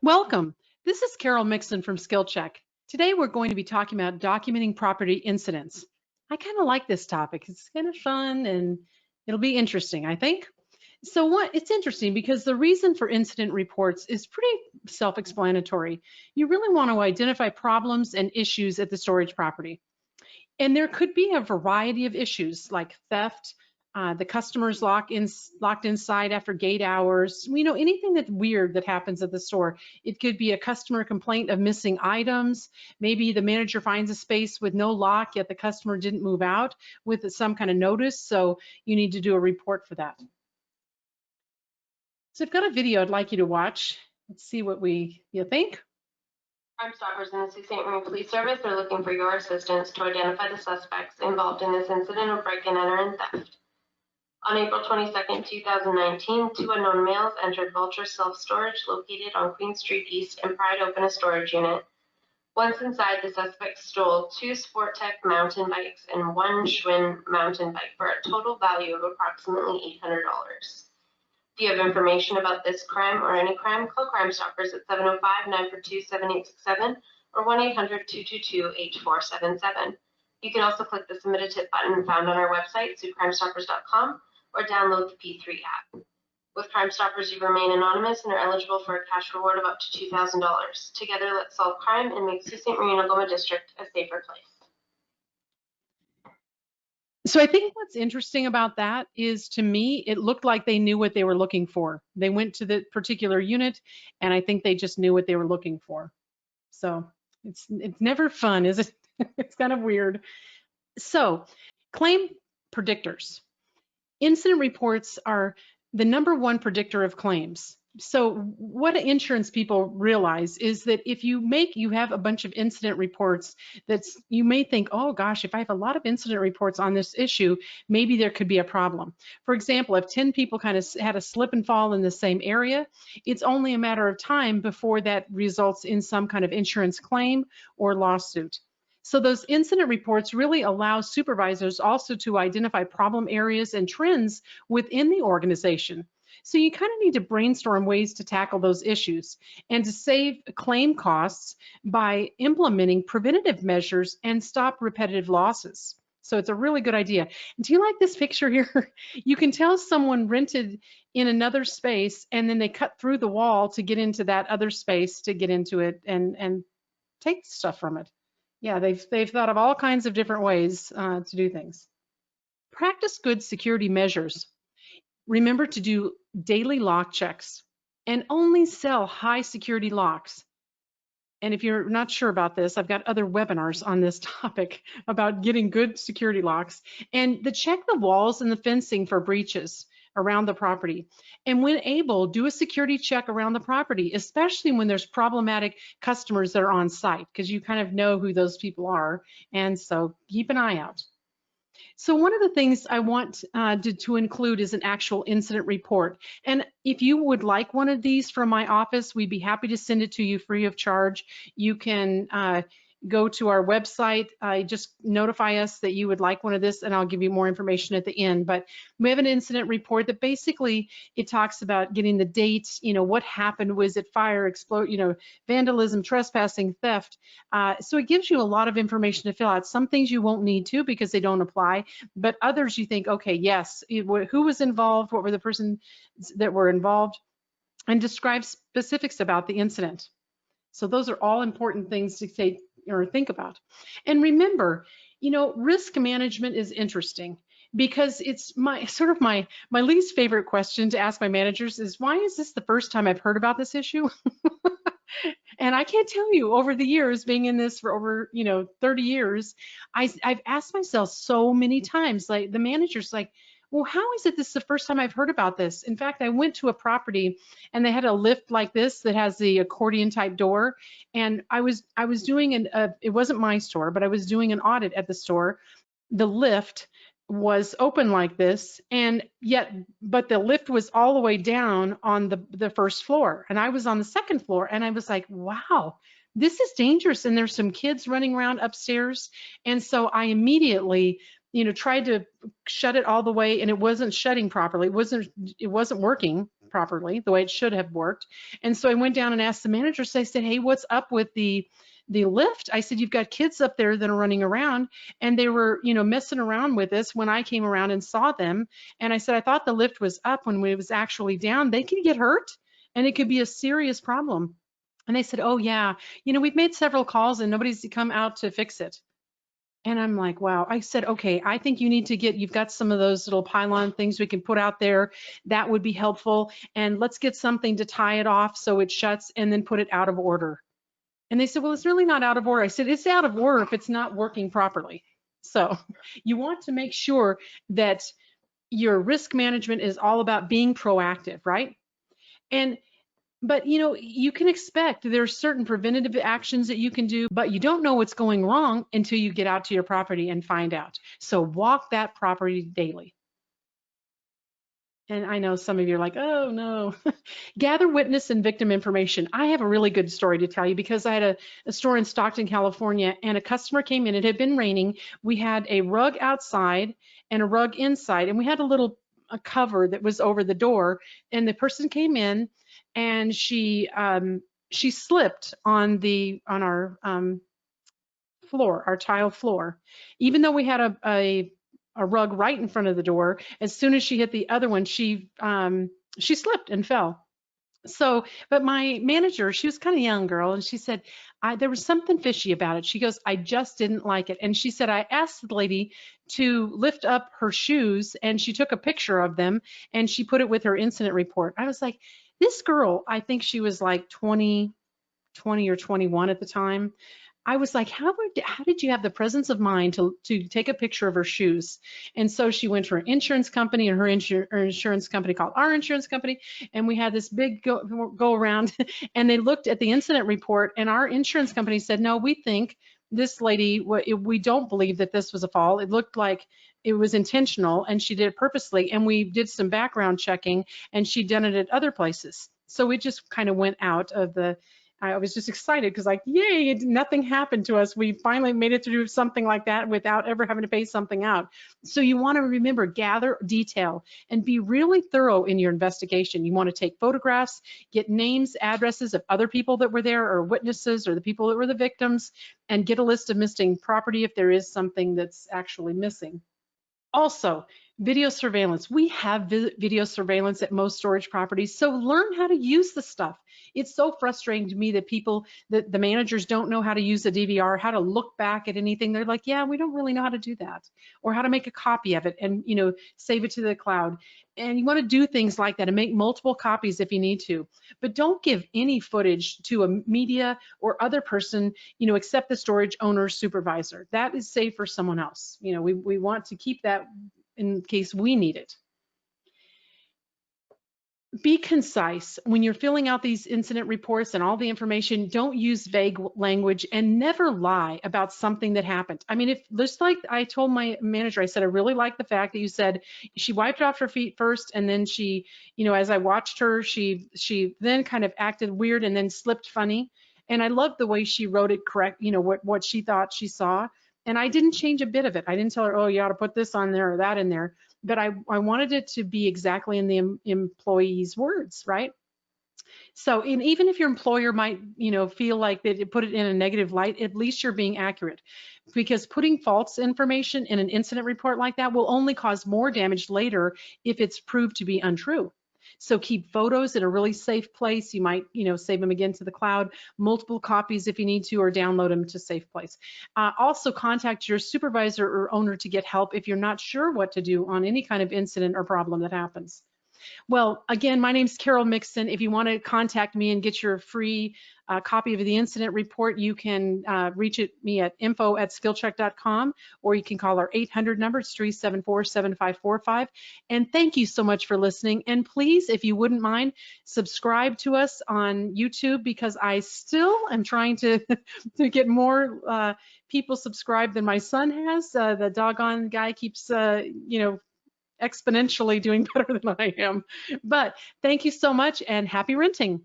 Welcome. This is Carol Mixon from SkillCheck. Today we're going to be talking about documenting property incidents. I kind of like this topic. It's kind of fun and it'll be interesting, I think. It's interesting because the reason for incident reports is pretty self-explanatory. You really want to identify problems and issues at the storage property. And there could be a variety of issues like theft, the customer's locked inside after gate hours, anything that's weird that happens at the store. It could be a customer complaint of missing items. Maybe the manager finds a space with no lock, yet the customer didn't move out with some kind of notice, so you need to do a report for that. So I've got a video I'd like you to watch. Let's see what you think. Crime Stoppers in the Sault Ste. Marie Police Service are looking for your assistance to identify the suspects involved in this incident of break-in, enter, and theft. On April 22, 2019, two unknown males entered Vulture Self-Storage located on Queen Street East and pried open a storage unit. Once inside, the suspects stole two Sportec mountain bikes and one Schwinn mountain bike for a total value of approximately $800. If you have information about this crime or any crime, call Crime Stoppers at 705-942-7867 or 1-800-222-8477. You can also click the Submit a Tip button found on our website, SueCrimeStoppers.com, or download the P3 app. With Crime Stoppers, you remain anonymous and are eligible for a cash reward of up to $2,000. Together, let's solve crime and make Sault Ste. Marie and Algoma District a safer place. So I think what's interesting about that is, to me, it looked like they knew what they were looking for. They went to the particular unit, and I think they just knew what they were looking for. So it's never fun, is it? It's kind of weird. So claim predictors. Incident reports are the #1 predictor of claims. So what insurance people realize is that if you have a bunch of incident reports, you may think, oh gosh, if I have a lot of incident reports on this issue, maybe there could be a problem. For example, if 10 people kind of had a slip and fall in the same area, it's only a matter of time before that results in some kind of insurance claim or lawsuit. So those incident reports really allow supervisors also to identify problem areas and trends within the organization. So you kind of need to brainstorm ways to tackle those issues and to save claim costs by implementing preventative measures and stop repetitive losses. So it's a really good idea. Do you like this picture here? You can tell someone rented in another space and then they cut through the wall to get into that other space to get into it and take stuff from it. Yeah, they've thought of all kinds of different ways to do things. Practice good security measures. Remember to do daily lock checks and only sell high security locks. And if you're not sure about this, I've got other webinars on this topic about getting good security locks. And check the walls and the fencing for breaches around the property. And when able, do a security check around the property, especially when there's problematic customers that are on site, because you kind of know who those people are. And so keep an eye out. So one of the things I want to include is an actual incident report. And if you would like one of these from my office, we'd be happy to send it to you free of charge. You can go to our website, just notify us that you would like one of this, and I'll give you more information at the end. But we have an incident report that basically it talks about getting the dates, what happened, was it fire, vandalism, trespassing, theft. So it gives you a lot of information to fill out. Some things you won't need to because they don't apply, but others you think, okay, yes, who was involved, what were the persons that were involved, and describe specifics about the incident. So those are all important things to take or think about. And remember, risk management is interesting because it's my least favorite question to ask my managers is, why is this the first time I've heard about this issue? And I can't tell you, over the years, being in this for over 30 years, I've asked myself so many times, like the manager's like, well, how is it this is the first time I've heard about this? In fact, I went to a property and they had a lift like this that has the accordion type door. And I was doing it wasn't my store, but I was doing an audit at the store. The lift was open like this, but the lift was all the way down on the first floor. And I was on the second floor and I was like, wow, this is dangerous. And there's some kids running around upstairs. And so I immediately tried to shut it all the way, and it wasn't shutting properly. It wasn't working properly, the way it should have worked. And so I went down and asked the manager, so I said, hey, what's up with the lift? I said, you've got kids up there that are running around, and they were, messing around with this when I came around and saw them. And I said, I thought the lift was up when it was actually down. They can get hurt, and it could be a serious problem. And they said, oh yeah, we've made several calls and nobody's come out to fix it. And I'm like, wow. I said, okay, I think you've got some of those little pylon things we can put out there. That would be helpful. And let's get something to tie it off so it shuts, and then put it out of order. And they said, well, it's really not out of order. I said, it's out of order if it's not working properly. So you want to make sure that your risk management is all about being proactive, right? But you can expect there's certain preventative actions that you can do, but you don't know what's going wrong until you get out to your property and find out. So walk that property daily. And I know some of you are like, oh no. Gather witness and victim information. I have a really good story to tell you, because I had a store in Stockton, California, and a customer came in. It had been raining. We had a rug outside and a rug inside, and we had a cover that was over the door. And the person came in, and she slipped on our floor, our tile floor, even though we had a rug right in front of the door. As soon as she hit the other one, she slipped and fell. So, but my manager, she was kind of a young girl, and she said, there was something fishy about it. She goes, I just didn't like it. And she said, I asked the lady to lift up her shoes, and she took a picture of them and she put it with her incident report. I was like, this girl, I think she was like 20 or 21 at the time. I was like, how did you have the presence of mind to take a picture of her shoes? And so she went to her insurance company, and her insurance company called our insurance company, and we had this big go around, and they looked at the incident report, and our insurance company said, no, we think this lady, we don't believe that this was a fall. It looked like it was intentional, and she did it purposely, and we did some background checking, and she'd done it at other places. So it just kind of went out of the I was just excited because, like, yay, nothing happened to us. We finally made it through something like that without ever having to pay something out. So you want to remember, gather detail and be really thorough in your investigation. You want to take photographs, get names, addresses of other people that were there, or witnesses, or the people that were the victims, and get a list of missing property if there is something that's actually missing. Also, video surveillance. We have video surveillance at most storage properties, so learn how to use the stuff. It's so frustrating to me that the managers don't know how to use a DVR, how to look back at anything. They're like, yeah, we don't really know how to do that, or how to make a copy of it and save it to the cloud. And you want to do things like that and make multiple copies if you need to. But don't give any footage to a media or other person, except the storage owner's supervisor. That is saved for someone else. We want to keep that in case we need it. Be concise when you're filling out these incident reports and all the information. Don't use vague language, and never lie about something that happened. I mean, if just like I told my manager, I said, I really like the fact that you said she wiped off her feet first, and then she, as I watched her, she then kind of acted weird and then slipped funny. And I loved the way she wrote it correct, what she thought she saw. And I didn't change a bit of it. I didn't tell her, oh, you ought to put this on there or that in there. But I wanted it to be exactly in the employee's words, right? So even if your employer might, feel like they put it in a negative light, at least you're being accurate. Because putting false information in an incident report like that will only cause more damage later if it's proved to be untrue. So keep photos in a really safe place. You might, save them again to the cloud, multiple copies if you need to, or download them to safe place. Also contact your supervisor or owner to get help if you're not sure what to do on any kind of incident or problem that happens. Well, again, my name's Carol Mixon. If you want to contact me and get your free copy of the incident report, you can reach me at info@skillcheck.com, or you can call our 800 number. It's 374-7545. And thank you so much for listening. And please, if you wouldn't mind, subscribe to us on YouTube, because I still am trying to get more people subscribed than my son has. The doggone guy keeps, exponentially doing better than I am. But thank you so much, and happy renting.